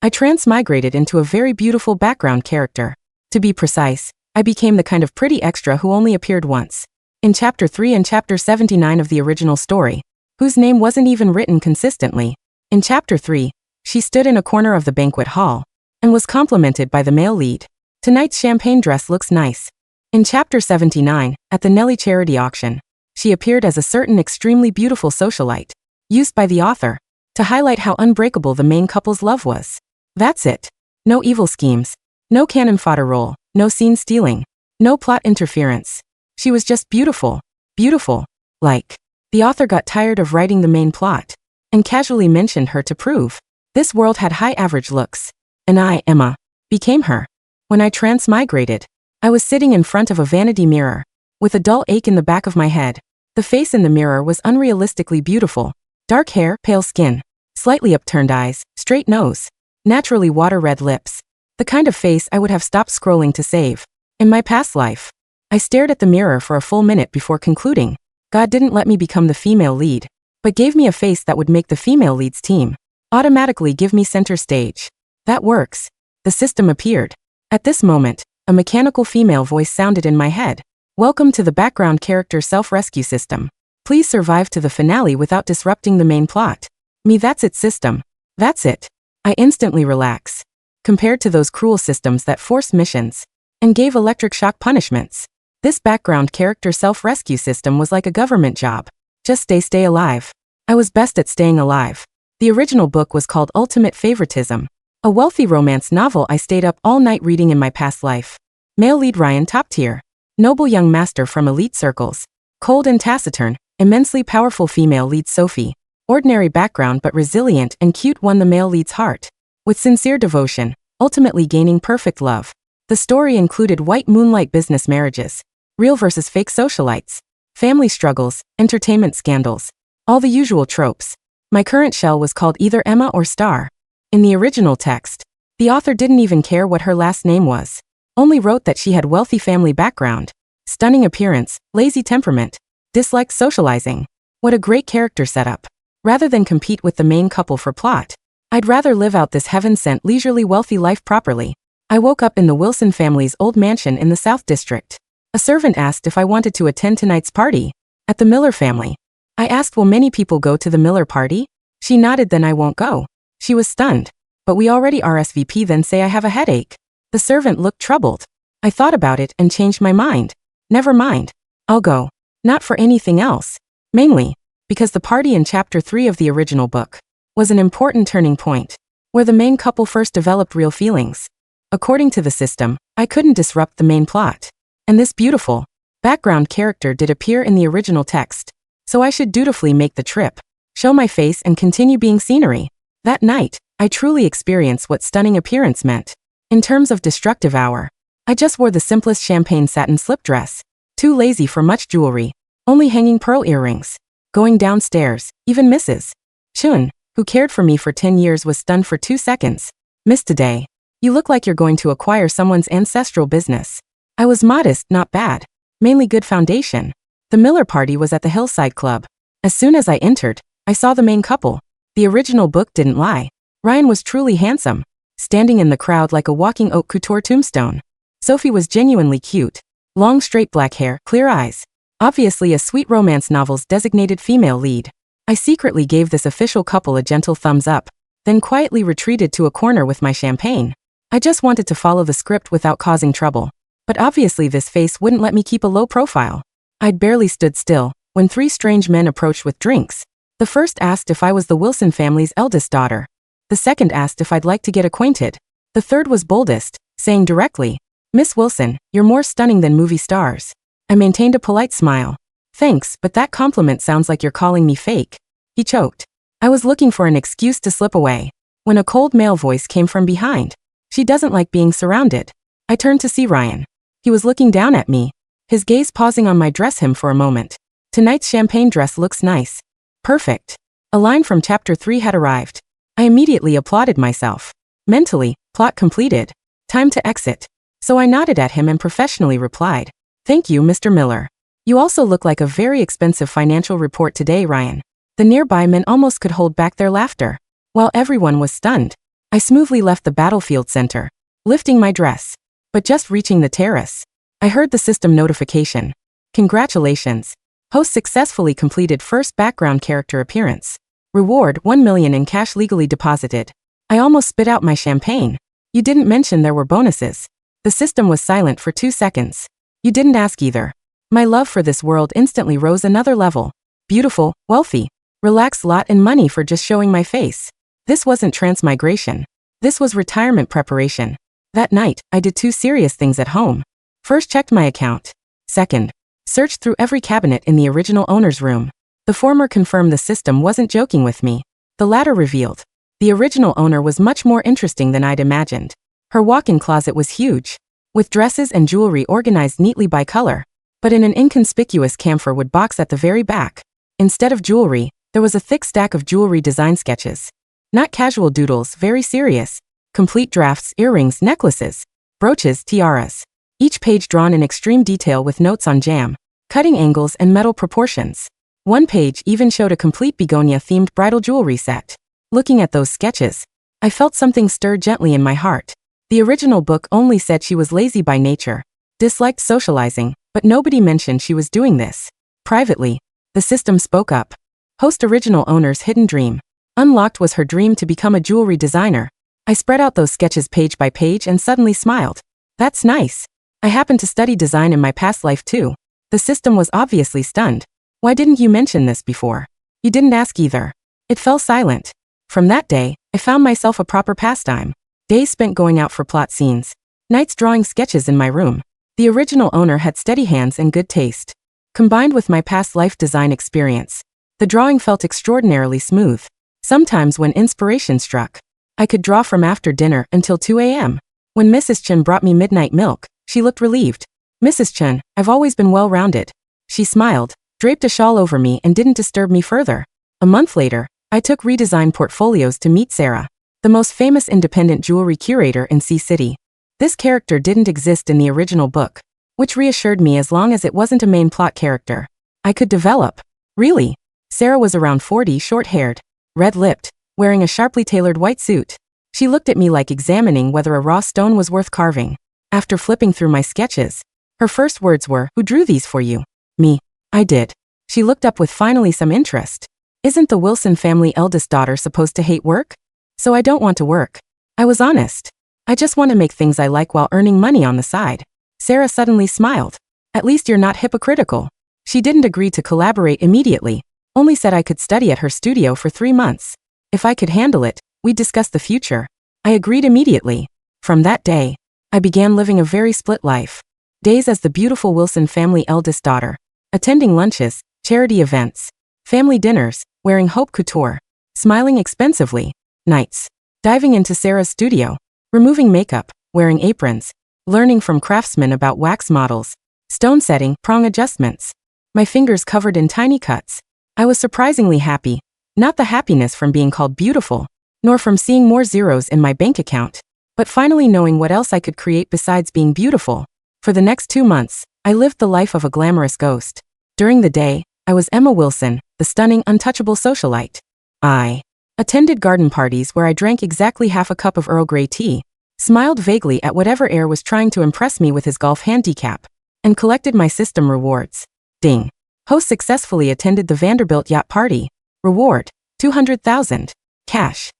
I transmigrated into a very beautiful background character. To be precise, I became the kind of pretty extra who only appeared once. In Chapter 3 and Chapter 79 of the original story, whose name wasn't even written consistently. In Chapter 3, she stood in a corner of the banquet hall and was complimented by the male lead. Tonight's champagne dress looks nice. In Chapter 79, at the Nelly charity auction, she appeared as a certain extremely beautiful socialite, used by the author to highlight how unbreakable the main couple's love was. That's it. No evil schemes, no cannon fodder role, no scene stealing, no plot interference. She was just beautiful. Beautiful. Like, the author got tired of writing the main plot and casually mentioned her to prove this world had high average looks. And I, Emma, became her. When I transmigrated, I was sitting in front of a vanity mirror with a dull ache in the back of my head. The face in the mirror was unrealistically beautiful. Dark hair, pale skin, slightly upturned eyes, straight nose, naturally water-red lips. The kind of face I would have stopped scrolling to save. In my past life, I stared at the mirror for a full minute before concluding. God didn't let me become the female lead, but gave me a face that would make the female lead's team automatically give me center stage. That works. The system appeared. At this moment, a mechanical female voice sounded in my head. Welcome to the background character self-rescue system. Please survive to the finale without disrupting the main plot. Me, that's it system. That's it. I instantly relax. Compared to those cruel systems that forced missions and gave electric shock punishments, this background character self-rescue system was like a government job. Just stay alive. I was best at staying alive. The original book was called Ultimate Favoritism, a wealthy romance novel I stayed up all night reading in my past life. Male lead Ryan, top tier. Noble young master from elite circles. Cold and taciturn, immensely powerful female lead Sophie. Ordinary background but resilient and cute, won the male lead's heart with sincere devotion, ultimately gaining perfect love. The story included white moonlight business marriages, real versus fake socialites, family struggles, entertainment scandals, all the usual tropes. My current shell was called either Emma or Star. In the original text, the author didn't even care what her last name was, only wrote that she had wealthy family background, stunning appearance, lazy temperament, disliked socializing. What a great character setup. Rather than compete with the main couple for plot, I'd rather live out this heaven-sent leisurely wealthy life properly. I woke up in the Wilson family's old mansion in the South District. A servant asked if I wanted to attend tonight's party at the Miller family. I asked, will many people go to the Miller party? She nodded, then I won't go. She was stunned. But we already RSVP, then say I have a headache. The servant looked troubled. I thought about it and changed my mind. Never mind. I'll go. Not for anything else. Mainly because the party in Chapter 3 of the original book was an important turning point, where the main couple first developed real feelings. According to the system, I couldn't disrupt the main plot. And this beautiful background character did appear in the original text. So I should dutifully make the trip, show my face and continue being scenery. That night, I truly experienced what stunning appearance meant. In terms of destructive hour, I just wore the simplest champagne satin slip dress. Too lazy for much jewelry. Only hanging pearl earrings. Going downstairs, even Mrs. Chun, who cared for me for 10 years, was stunned for 2 seconds. Miss, today, you look like you're going to acquire someone's ancestral business. I was modest, not bad. Mainly good foundation. The Miller party was at the Hillside Club. As soon as I entered, I saw the main couple. The original book didn't lie. Ryan was truly handsome, standing in the crowd like a walking haute couture tombstone. Sophie was genuinely cute. Long straight black hair, clear eyes. Obviously a sweet romance novel's designated female lead. I secretly gave this official couple a gentle thumbs up, then quietly retreated to a corner with my champagne. I just wanted to follow the script without causing trouble. But obviously this face wouldn't let me keep a low profile. I'd barely stood still when 3 strange men approached with drinks. The first asked if I was the Wilson family's eldest daughter. The second asked if I'd like to get acquainted. The third was boldest, saying directly, Miss Wilson, you're more stunning than movie stars. I maintained a polite smile. Thanks, but that compliment sounds like you're calling me fake. He choked. I was looking for an excuse to slip away when a cold male voice came from behind. She doesn't like being surrounded. I turned to see Ryan. He was looking down at me, his gaze pausing on my dress hem for a moment. Tonight's champagne dress looks nice. Perfect. A line from Chapter 3 had arrived. I immediately applauded myself. Mentally, plot completed. Time to exit. So I nodded at him and professionally replied, Thank you, Mr. Miller. You also look like a very expensive financial report today, Ryan. The nearby men almost could hold back their laughter, while everyone was stunned. I smoothly left the battlefield center, lifting my dress. But just reaching the terrace, I heard the system notification. Congratulations. Host successfully completed first background character appearance. Reward 1 million in cash legally deposited. I almost spit out my champagne. You didn't mention there were bonuses. The system was silent for 2 seconds. You didn't ask either. My love for this world instantly rose another level. Beautiful, wealthy, relaxed lot and money for just showing my face. This wasn't transmigration. This was retirement preparation. That night, I did 2 serious things at home. First, checked my account. Second, searched through every cabinet in the original owner's room. The former confirmed the system wasn't joking with me. The latter revealed the original owner was much more interesting than I'd imagined. Her walk-in closet was huge, with dresses and jewelry organized neatly by color, but in an inconspicuous camphor wood box at the very back. Instead of jewelry, there was a thick stack of jewelry design sketches. Not casual doodles, very serious. Complete drafts, earrings, necklaces, brooches, tiaras. Each page drawn in extreme detail with notes on jam, cutting angles and metal proportions. One page even showed a complete begonia-themed bridal jewelry set. Looking at those sketches, I felt something stir gently in my heart. The original book only said she was lazy by nature, disliked socializing, but nobody mentioned she was doing this. Privately, the system spoke up. Host original owner's hidden dream. Unlocked was her dream to become a jewelry designer. I spread out those sketches page by page and suddenly smiled. That's nice. I happen to study design in my past life too. The system was obviously stunned. Why didn't you mention this before? You didn't ask either. It fell silent. From that day, I found myself a proper pastime. Days spent going out for plot scenes. Nights drawing sketches in my room. The original owner had steady hands and good taste. Combined with my past life design experience, the drawing felt extraordinarily smooth. Sometimes when inspiration struck, I could draw from after dinner until 2 a.m. When Mrs. Chen brought me midnight milk, she looked relieved. Mrs. Chen, I've always been well-rounded. She smiled, draped a shawl over me and didn't disturb me further. A month later, I took redesigned portfolios to meet Sarah, the most famous independent jewelry curator in Sea City. This character didn't exist in the original book, which reassured me as long as it wasn't a main plot character, I could develop. Really? Sarah was around 40, short-haired, red-lipped, wearing a sharply tailored white suit. She looked at me like examining whether a raw stone was worth carving. After flipping through my sketches, her first words were, "Who drew these for you?" "Me." "I did." She looked up with finally some interest. "Isn't the Wilson family eldest daughter supposed to hate work?" "So I don't want to work." I was honest. "I just want to make things I like while earning money on the side." Sarah suddenly smiled. "At least you're not hypocritical." She didn't agree to collaborate immediately, only said I could study at her studio for 3 months. If I could handle it, we'd discuss the future. I agreed immediately. From that day, I began living a very split life. Days as the beautiful Wilson family eldest daughter, attending lunches, charity events, family dinners, wearing haute couture, smiling expensively. Nights, diving into Sarah's studio, removing makeup, wearing aprons, learning from craftsmen about wax models, stone setting, prong adjustments. My fingers covered in tiny cuts. I was surprisingly happy. Not the happiness from being called beautiful, nor from seeing more zeros in my bank account, but finally knowing what else I could create besides being beautiful. For the next 2 months, I lived the life of a glamorous ghost. During the day, I was Emma Wilson, the stunning, untouchable socialite. I attended garden parties where I drank exactly half a cup of Earl Grey tea, smiled vaguely at whatever heir was trying to impress me with his golf handicap, and collected my system rewards. Ding. Host successfully attended the Vanderbilt yacht party. Reward, 200,000. Cash.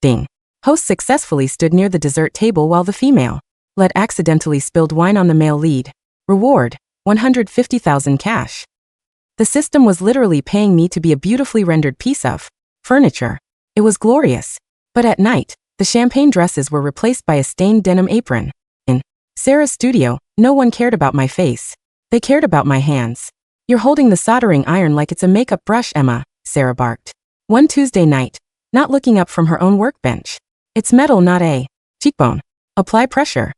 Ding. Host successfully stood near the dessert table while the female lead accidentally spilled wine on the male lead. Reward, 150,000 cash. The system was literally paying me to be a beautifully rendered piece of furniture. It was glorious. But at night, the champagne dresses were replaced by a stained denim apron. In Sarah's studio, no one cared about my face. They cared about my hands. "You're holding the soldering iron like it's a makeup brush, Emma," Sarah barked. One Tuesday night, not looking up from her own workbench. "It's metal, not a cheekbone. Apply pressure."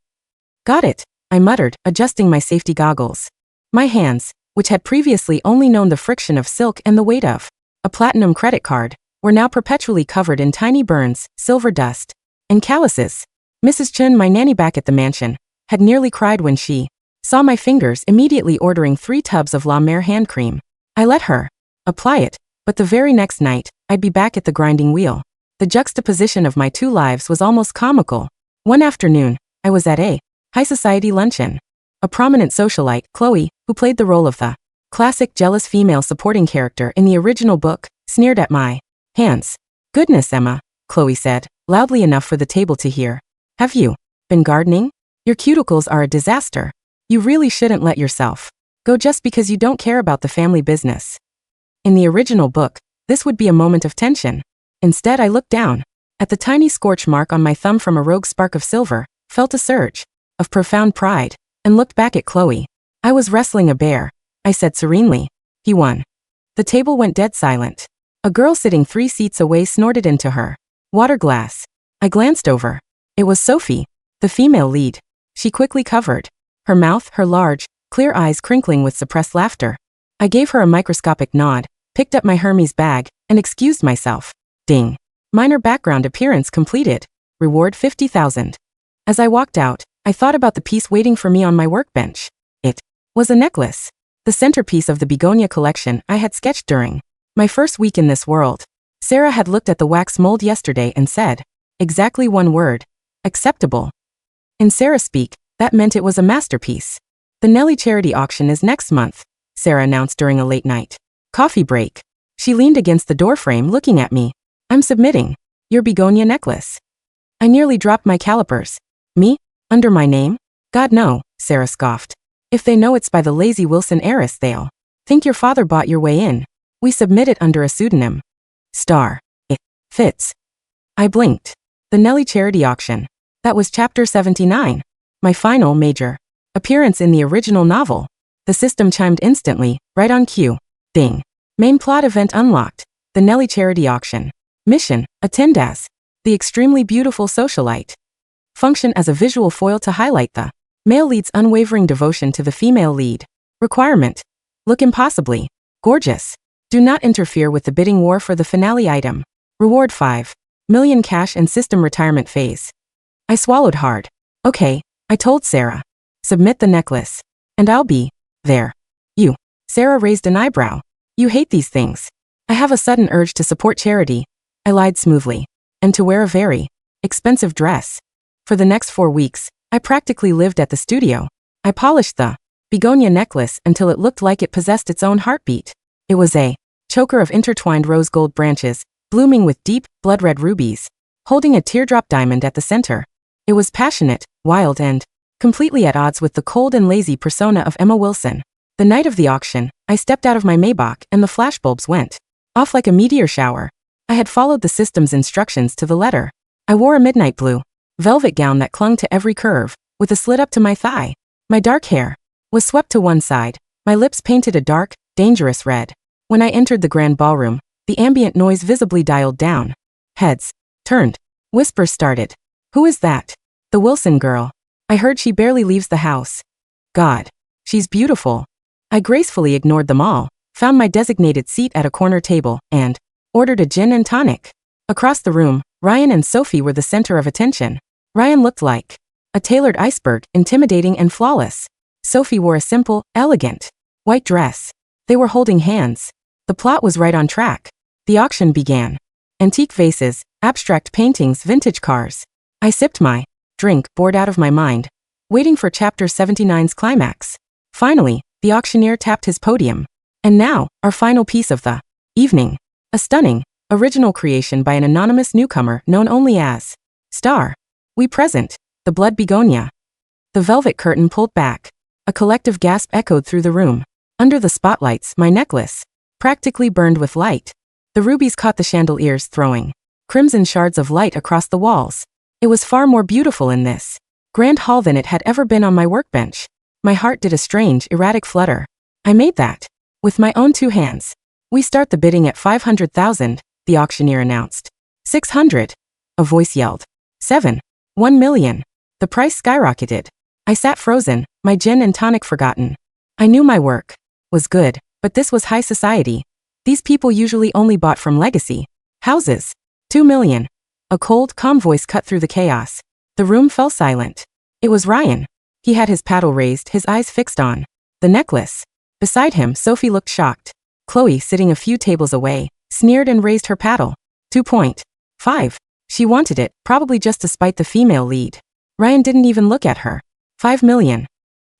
"Got it," I muttered, adjusting my safety goggles. My hands, which had previously only known the friction of silk and the weight of a platinum credit card, were now perpetually covered in tiny burns, silver dust, and calluses. Mrs. Chen, my nanny back at the mansion, had nearly cried when she saw my fingers, immediately ordering 3 tubs of La Mer hand cream. I let her apply it, but the very next night, I'd be back at the grinding wheel. The juxtaposition of my two lives was almost comical. One afternoon, I was at a high society luncheon. A prominent socialite, Chloe, who played the role of the classic jealous female supporting character in the original book, sneered at my hands. "Goodness, Emma," Chloe said, loudly enough for the table to hear. "Have you been gardening? Your cuticles are a disaster. You really shouldn't let yourself go just because you don't care about the family business." In the original book, this would be a moment of tension. Instead, I looked down at the tiny scorch mark on my thumb from a rogue spark of silver, felt a surge of profound pride, and looked back at Chloe. "I was wrestling a bear," I said serenely. "He won." The table went dead silent. A girl sitting 3 seats away snorted into her water glass. I glanced over. It was Sophie, the female lead. She quickly covered her mouth, her large, clear eyes crinkling with suppressed laughter. I gave her a microscopic nod, picked up my Hermes bag, and excused myself. Ding. Minor background appearance completed. Reward 50,000. As I walked out, I thought about the piece waiting for me on my workbench. It was a necklace, the centerpiece of the begonia collection I had sketched during my first week in this world. Sarah had looked at the wax mold yesterday and said, exactly one word: acceptable. In Sarah speak, that meant it was a masterpiece. "The Nelly charity auction is next month," Sarah announced during a late night coffee break. She leaned against the doorframe looking at me. "I'm submitting your begonia necklace." I nearly dropped my calipers. "Me? Under my name?" "God, no," Sarah scoffed. "If they know it's by the lazy Wilson heiress, they'll think your father bought your way in. We submit it under a pseudonym. Star. It fits." I blinked. The Nelly charity auction. That was chapter 79. My final major appearance in the original novel. The system chimed instantly, right on cue. Ding. Main plot event unlocked. The Nelly charity auction. Mission: attend as the extremely beautiful socialite. Function as a visual foil to highlight the male lead's unwavering devotion to the female lead. Requirement: look impossibly gorgeous. Do not interfere with the bidding war for the finale item. Reward 5 million cash and system retirement phase. I swallowed hard. "Okay," I told Sarah. "Submit the necklace. And I'll be there." "You?" Sarah raised an eyebrow. "You hate these things." "I have a sudden urge to support charity," I lied smoothly. "And to wear a very expensive dress." For the next 4 weeks, I practically lived at the studio. I polished the begonia necklace until it looked like it possessed its own heartbeat. It was a choker of intertwined rose gold branches, blooming with deep, blood-red rubies, holding a teardrop diamond at the center. It was passionate, wild, and completely at odds with the cold and lazy persona of Emma Wilson. The night of the auction, I stepped out of my Maybach and the flashbulbs went off like a meteor shower. I had followed the system's instructions to the letter. I wore a midnight blue velvet gown that clung to every curve, with a slit up to my thigh. My dark hair was swept to one side, my lips painted a dark, dangerous red. When I entered the grand ballroom, the ambient noise visibly dialed down. Heads turned. Whispers started. "Who is that?" "The Wilson girl. I heard she barely leaves the house." "God, she's beautiful." I gracefully ignored them all, found my designated seat at a corner table, and ordered a gin and tonic. Across the room, Ryan and Sophie were the center of attention. Ryan looked like a tailored iceberg, intimidating and flawless. Sophie wore a simple, elegant, white dress. They were holding hands. The plot was right on track. The auction began. Antique vases, abstract paintings, vintage cars. I sipped my drink, bored out of my mind, waiting for chapter 79's climax. Finally, the auctioneer tapped his podium. And now, our final piece of the evening. A stunning, original creation by an anonymous newcomer known only as Star. We present the blood begonia. The velvet curtain pulled back. A collective gasp echoed through the room. Under the spotlights, my necklace practically burned with light. The rubies caught the chandeliers, throwing crimson shards of light across the walls. It was far more beautiful in this grand hall than it had ever been on my workbench. My heart did a strange, erratic flutter. I made that with my own 2 hands. "We start the bidding at 500,000, the auctioneer announced. 600, a voice yelled. 7, 1 million. The price skyrocketed. I sat frozen, my gin and tonic forgotten. I knew my work was good, but this was high society. These people usually only bought from legacy houses. 2 million. A cold, calm voice cut through the chaos. The room fell silent. It was Ryan. He had his paddle raised, his eyes fixed on the necklace. Beside him, Sophie looked shocked. Chloe, sitting a few tables away, sneered and raised her paddle. 2 point. 5. She wanted it, probably just to spite the female lead. Ryan didn't even look at her. 5 million.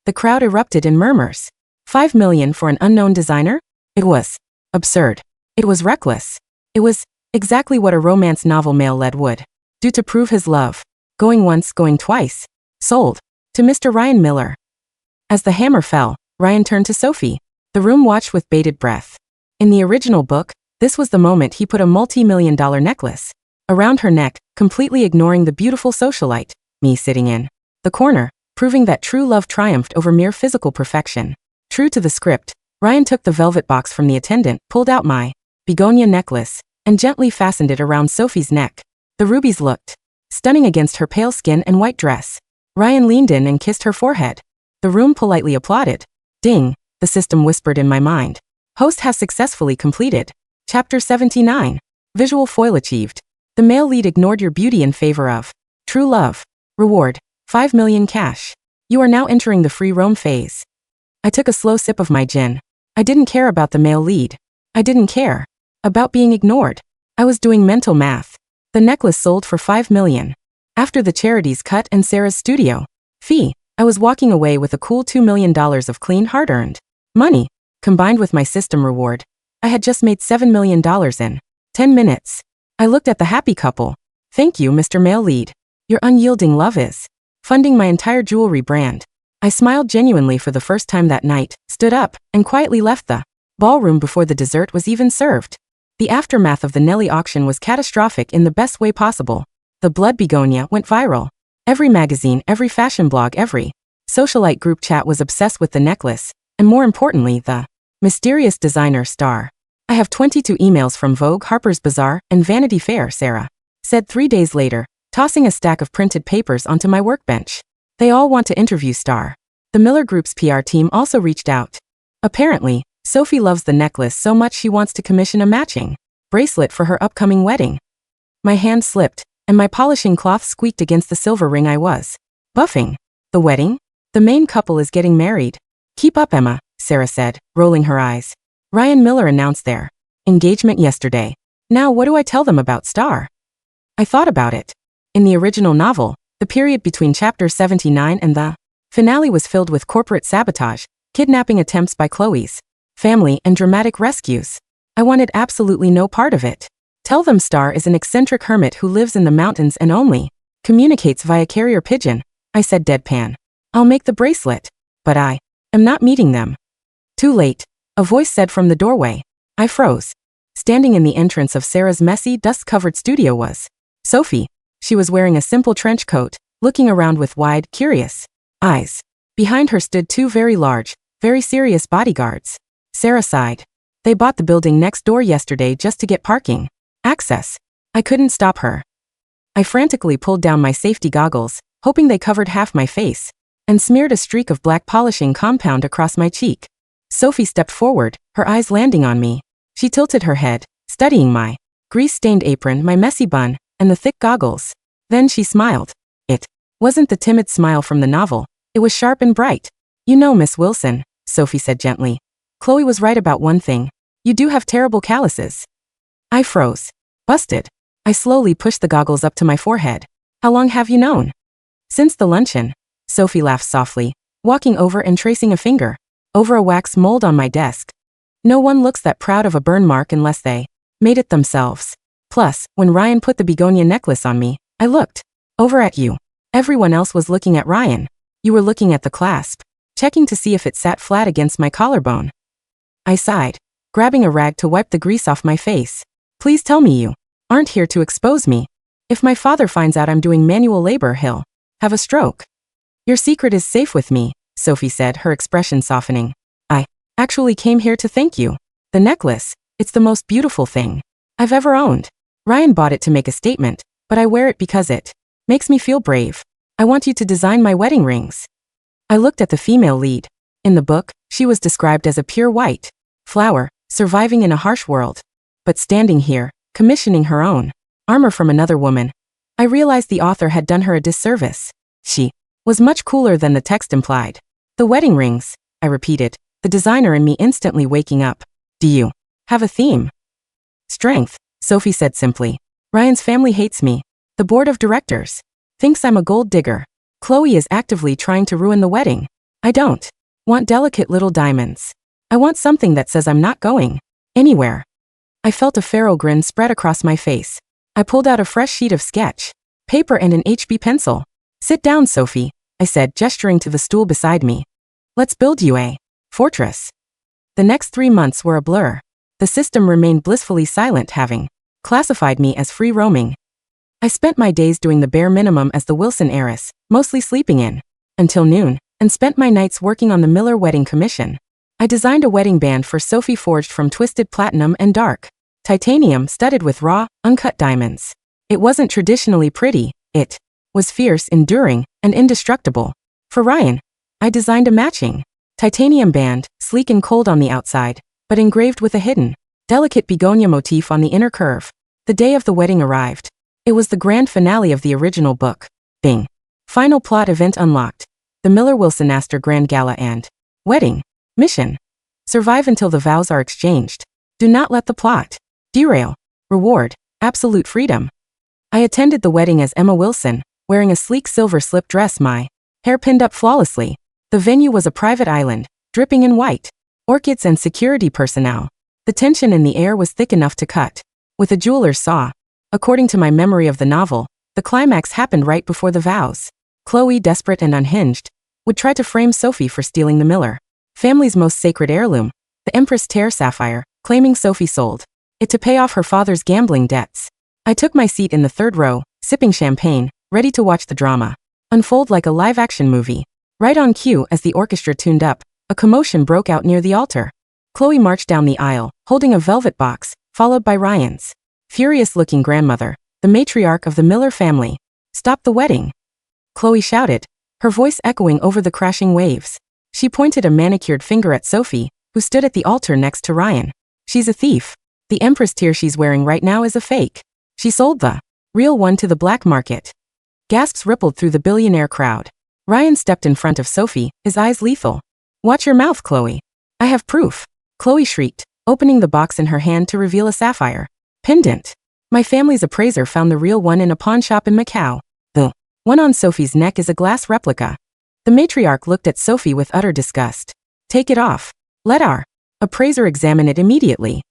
The crowd erupted in murmurs. 5 million for an unknown designer? It was absurd. It was reckless. It was exactly what a romance novel male-led would do to prove his love. Going once, going twice. Sold. To Mr. Ryan Miller. As the hammer fell, Ryan turned to Sophie. The room watched with bated breath. In the original book, this was the moment he put a multi-million-dollar necklace around her neck, completely ignoring the beautiful socialite, me sitting in the corner, proving that true love triumphed over mere physical perfection. True to the script, Ryan took the velvet box from the attendant, pulled out my begonia necklace, and gently fastened it around Sophie's neck. The rubies looked stunning against her pale skin and white dress. Ryan leaned in and kissed her forehead. The room politely applauded. Ding, the system whispered in my mind. Host has successfully completed. Chapter 79. Visual foil achieved. The male lead ignored your beauty in favor of true love. Reward, 5 million cash. You are now entering the free roam phase. I took a slow sip of my gin. I didn't care about the male lead. I didn't care about being ignored. I was doing mental math. The necklace sold for 5 million. After the charities cut and Sarah's studio fee, I was walking away with a cool $2 million of clean hard-earned money. Combined with my system reward, I had just made $7 million in 10 minutes. I looked at the happy couple. Thank you, Mr. Male Lead. Your unyielding love is funding my entire jewelry brand. I smiled genuinely for the first time that night, stood up, and quietly left the ballroom before the dessert was even served. The aftermath of the Nelly auction was catastrophic in the best way possible. The blood begonia went viral. Every magazine, every fashion blog, every socialite group chat was obsessed with the necklace, and more importantly, the mysterious designer star. I have 22 emails from Vogue, Harper's Bazaar, and Vanity Fair, Sarah said 3 days later, tossing a stack of printed papers onto my workbench. They all want to interview Star. The Miller Group's PR team also reached out. Apparently, Sophie loves the necklace so much she wants to commission a matching bracelet for her upcoming wedding. My hand slipped, and my polishing cloth squeaked against the silver ring I was buffing. The wedding? The main couple is getting married. Keep up, Emma, Sarah said, rolling her eyes. Ryan Miller announced their engagement yesterday. Now what do I tell them about Star? I thought about it. In the original novel, the period between chapter 79 and the finale was filled with corporate sabotage, kidnapping attempts by Chloe's family, and dramatic rescues. I wanted absolutely no part of it. Tell them Star is an eccentric hermit who lives in the mountains and only communicates via carrier pigeon, I said deadpan. I'll make the bracelet, but I am not meeting them. Too late, a voice said from the doorway. I froze. Standing in the entrance of Sarah's messy, dust-covered studio was Sophie. She was wearing a simple trench coat, looking around with wide, curious eyes. Behind her stood 2 very large, very serious bodyguards. Sarah sighed. They bought the building next door yesterday just to get parking access. I couldn't stop her. I frantically pulled down my safety goggles, hoping they covered half my face, and smeared a streak of black polishing compound across my cheek. Sophie stepped forward, her eyes landing on me. She tilted her head, studying my grease-stained apron, my messy bun, and the thick goggles. Then she smiled. It wasn't the timid smile from the novel. It was sharp and bright. You know, Miss Wilson, Sophie said gently. Chloe was right about one thing. You do have terrible calluses. I froze. Busted. I slowly pushed the goggles up to my forehead. How long have you known? Since the luncheon. Sophie laughed softly, walking over and tracing a finger over a wax mold on my desk. No one looks that proud of a burn mark unless they made it themselves. Plus, when Ryan put the begonia necklace on me, I looked over at you. Everyone else was looking at Ryan. You were looking at the clasp, checking to see if it sat flat against my collarbone. I sighed, grabbing a rag to wipe the grease off my face. Please tell me you aren't here to expose me. If my father finds out I'm doing manual labor, he'll have a stroke. Your secret is safe with me, Sophie said, her expression softening. I actually came here to thank you. The necklace, it's the most beautiful thing I've ever owned. Ryan bought it to make a statement, but I wear it because it makes me feel brave. I want you to design my wedding rings. I looked at the female lead. In the book, she was described as a pure white flower, surviving in a harsh world. But standing here, commissioning her own armor from another woman, I realized the author had done her a disservice. She was much cooler than the text implied. The wedding rings, I repeated, the designer in me instantly waking up. Do you have a theme? Strength, Sophie said simply. Ryan's family hates me. The board of directors thinks I'm a gold digger. Chloe is actively trying to ruin the wedding. I don't want delicate little diamonds. I want something that says I'm not going anywhere. I felt a feral grin spread across my face. I pulled out a fresh sheet of sketch paper and an HB pencil. Sit down, Sophie, I said, gesturing to the stool beside me. Let's build you a fortress. The next 3 months were a blur. The system remained blissfully silent, having classified me as free roaming. I spent my days doing the bare minimum as the Wilson heiress, mostly sleeping in until noon, and spent my nights working on the Miller wedding commission. I designed a wedding band for Sophie forged from twisted platinum and dark titanium studded with raw, uncut diamonds. It wasn't traditionally pretty, it was fierce, enduring, and indestructible. For Ryan, I designed a matching titanium band, sleek and cold on the outside, but engraved with a hidden, delicate begonia motif on the inner curve. The day of the wedding arrived. It was the grand finale of the original book. Bing. Final plot event unlocked. The Miller-Wilson-Astor Grand Gala and wedding mission. Survive until the vows are exchanged. Do not let the plot derail. Reward: absolute freedom. I attended the wedding as Emma Wilson, wearing a sleek silver slip dress, my hair pinned up flawlessly. The venue was a private island, dripping in white orchids and security personnel. The tension in the air was thick enough to cut with a jeweler's saw. According to my memory of the novel, the climax happened right before the vows. Chloe, desperate and unhinged, would try to frame Sophie for stealing the Miller family's most sacred heirloom, the Empress Tear sapphire, claiming Sophie sold it to pay off her father's gambling debts. I took my seat in the third row, sipping champagne, ready to watch the drama unfold like a live-action movie. Right on cue, as the orchestra tuned up, a commotion broke out near the altar. Chloe marched down the aisle, holding a velvet box, followed by Ryan's furious-looking grandmother, the matriarch of the Miller family. Stop the wedding! Chloe shouted, her voice echoing over the crashing waves. She pointed a manicured finger at Sophie, who stood at the altar next to Ryan. She's a thief. The Empress tear she's wearing right now is a fake. She sold the real one to the black market. Gasps rippled through the billionaire crowd. Ryan stepped in front of Sophie, his eyes lethal. Watch your mouth, Chloe. I have proof. Chloe shrieked, opening the box in her hand to reveal a sapphire pendant. My family's appraiser found the real one in a pawn shop in Macau. The one on Sophie's neck is a glass replica. The matriarch looked at Sophie with utter disgust. Take it off. Let our appraiser examine it immediately.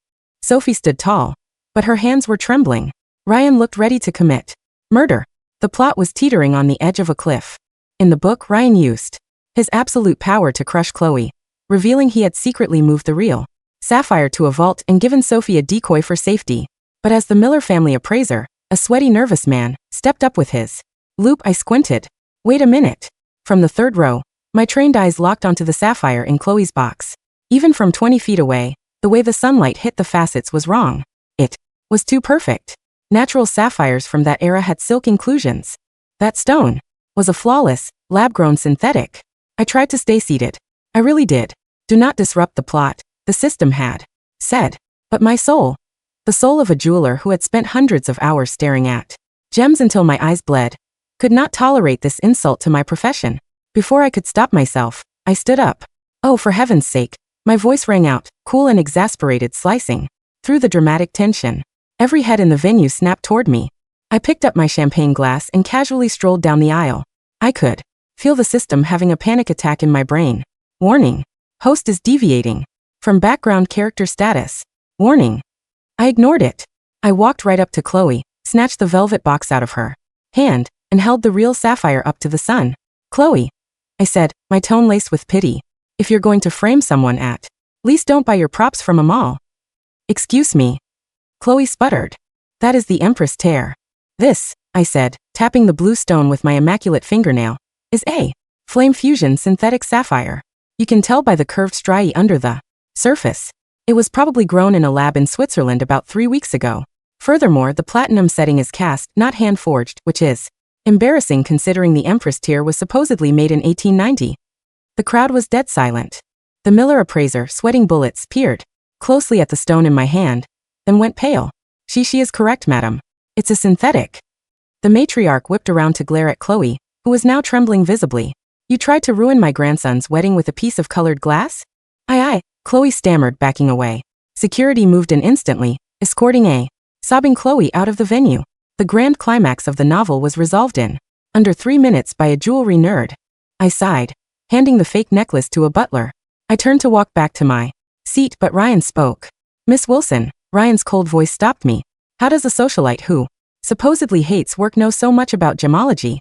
Sophie stood tall, but her hands were trembling. Ryan looked ready to commit murder. The plot was teetering on the edge of a cliff. In the book, Ryan used his absolute power to crush Chloe, revealing he had secretly moved the real sapphire to a vault and given Sophie a decoy for safety. But as the Miller family appraiser, a sweaty, nervous man, stepped up with his loop, I squinted. Wait a minute. From the third row, my trained eyes locked onto the sapphire in Chloe's box. Even from 20 feet away, the way the sunlight hit the facets was wrong. It was too perfect. Natural sapphires from that era had silk inclusions. That stone was a flawless, lab-grown synthetic. I tried to stay seated. I really did. Do not disrupt the plot, the system had said. But my soul, the soul of a jeweler who had spent hundreds of hours staring at gems until my eyes bled, could not tolerate this insult to my profession. Before I could stop myself, I stood up. Oh, for heaven's sake, my voice rang out, cool and exasperated, slicing through the dramatic tension. Every head in the venue snapped toward me. I picked up my champagne glass and casually strolled down the aisle. I could feel the system having a panic attack in my brain. Warning. Host is deviating from background character status. Warning. I ignored it. I walked right up to Chloe, snatched the velvet box out of her hand, and held the real sapphire up to the sun. Chloe, I said, my tone laced with pity. If you're going to frame someone, at least don't buy your props from a mall. Excuse me. Chloe sputtered. That is the Empress tear. This, I said, tapping the blue stone with my immaculate fingernail, is a flame fusion synthetic sapphire. You can tell by the curved striae under the surface. It was probably grown in a lab in Switzerland about 3 weeks ago. Furthermore, the platinum setting is cast, not hand-forged, which is embarrassing considering the Empress tear was supposedly made in 1890. The crowd was dead silent. The Miller appraiser, sweating bullets, peered closely at the stone in my hand, then went pale. She is correct, madam. It's a synthetic. The matriarch whipped around to glare at Chloe, who was now trembling visibly. You tried to ruin my grandson's wedding with a piece of colored glass? Aye, Chloe stammered, backing away. Security moved in instantly, escorting a sobbing Chloe out of the venue. The grand climax of the novel was resolved in under 3 minutes by a jewelry nerd. I sighed, handing the fake necklace to a butler. I turned to walk back to my seat, but Ryan spoke. Miss Wilson, Ryan's cold voice stopped me. How does a socialite who supposedly hates work know so much about gemology?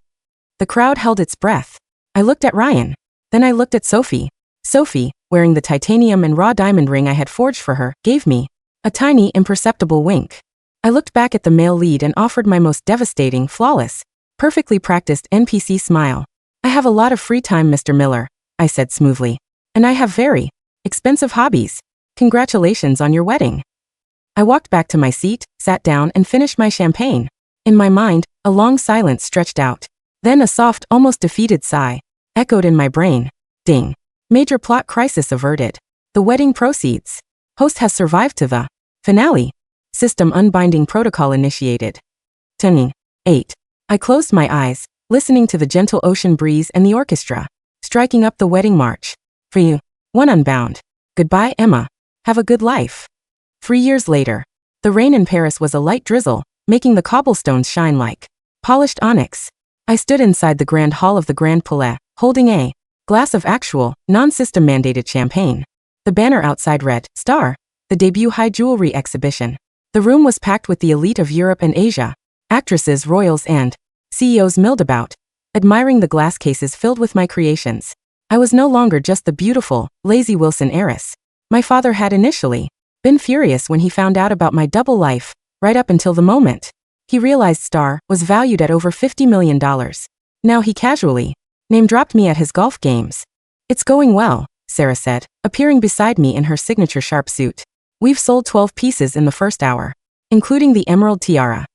The crowd held its breath. I looked at Ryan. Then I looked at Sophie. Sophie, wearing the titanium and raw diamond ring I had forged for her, gave me a tiny, imperceptible wink. I looked back at the male lead and offered my most devastating, flawless, perfectly practiced NPC smile. I have a lot of free time, Mr. Miller, I said smoothly. And I have very expensive hobbies. Congratulations on your wedding. I walked back to my seat, sat down, and finished my champagne. In my mind, a long silence stretched out. Then a soft, almost defeated sigh echoed in my brain. Ding. Major plot crisis averted. The wedding proceeds. Host has survived to the finale. System unbinding protocol initiated. 8. I closed my eyes, listening to the gentle ocean breeze and the orchestra, striking up the wedding march. For you. 1 Unbound. Goodbye, Emma. Have a good life. 3 years later. The rain in Paris was a light drizzle, making the cobblestones shine like polished onyx. I stood inside the grand hall of the Grand Palais, holding a glass of actual, non-system mandated champagne. The banner outside read, Star, the debut high jewelry exhibition. The room was packed with the elite of Europe and Asia. Actresses, royals, and CEOs milled about, admiring the glass cases filled with my creations. I was no longer just the beautiful, lazy Wilson heiress. My father had initially been furious when he found out about my double life, right up until the moment he realized Star was valued at over $50 million. Now he casually name-dropped me at his golf games. It's going well, Sarah said, appearing beside me in her signature sharp suit. We've sold 12 pieces in the first hour, including the emerald tiara.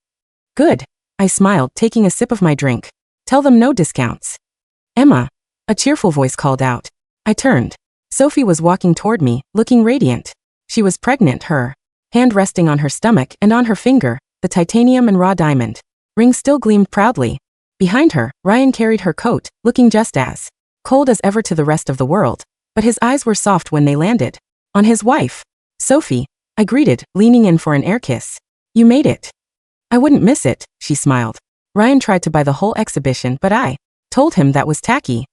Good. I smiled, taking a sip of my drink. Tell them no discounts. Emma, a cheerful voice called out. I turned. Sophie was walking toward me, looking radiant. She was pregnant, her hand resting on her stomach, and on her finger, the titanium and raw diamond ring still gleamed proudly. Behind her, Ryan carried her coat, looking just as cold as ever to the rest of the world, but his eyes were soft when they landed on his wife. Sophie, I greeted, leaning in for an air kiss. You made it. I wouldn't miss it, she smiled. Ryan tried to buy the whole exhibition, but I told him that was tacky.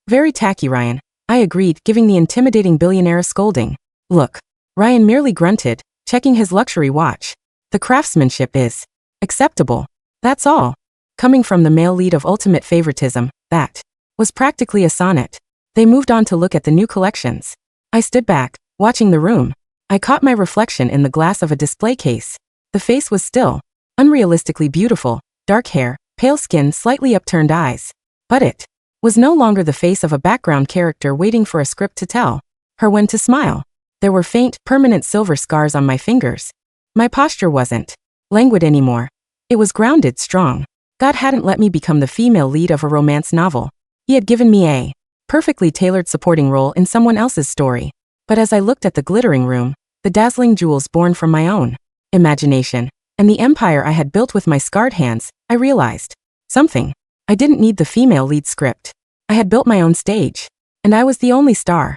Very tacky, Ryan, I agreed, giving the intimidating billionaire a scolding look. Ryan merely grunted, checking his luxury watch. The craftsmanship is acceptable. That's all. Coming from the male lead of ultimate favoritism, that was practically a sonnet. They moved on to look at the new collections. I stood back, watching the room. I caught my reflection in the glass of a display case. The face was still unrealistically beautiful, dark hair, pale skin, slightly upturned eyes. But it was no longer the face of a background character waiting for a script to tell her when to smile. There were faint, permanent silver scars on my fingers. My posture wasn't languid anymore. It was grounded, strong. God hadn't let me become the female lead of a romance novel. He had given me a perfectly tailored supporting role in someone else's story. But as I looked at the glittering room, the dazzling jewels born from my own imagination, and the empire I had built with my scarred hands, I realized something. I didn't need the female lead script. I had built my own stage. And I was the only star.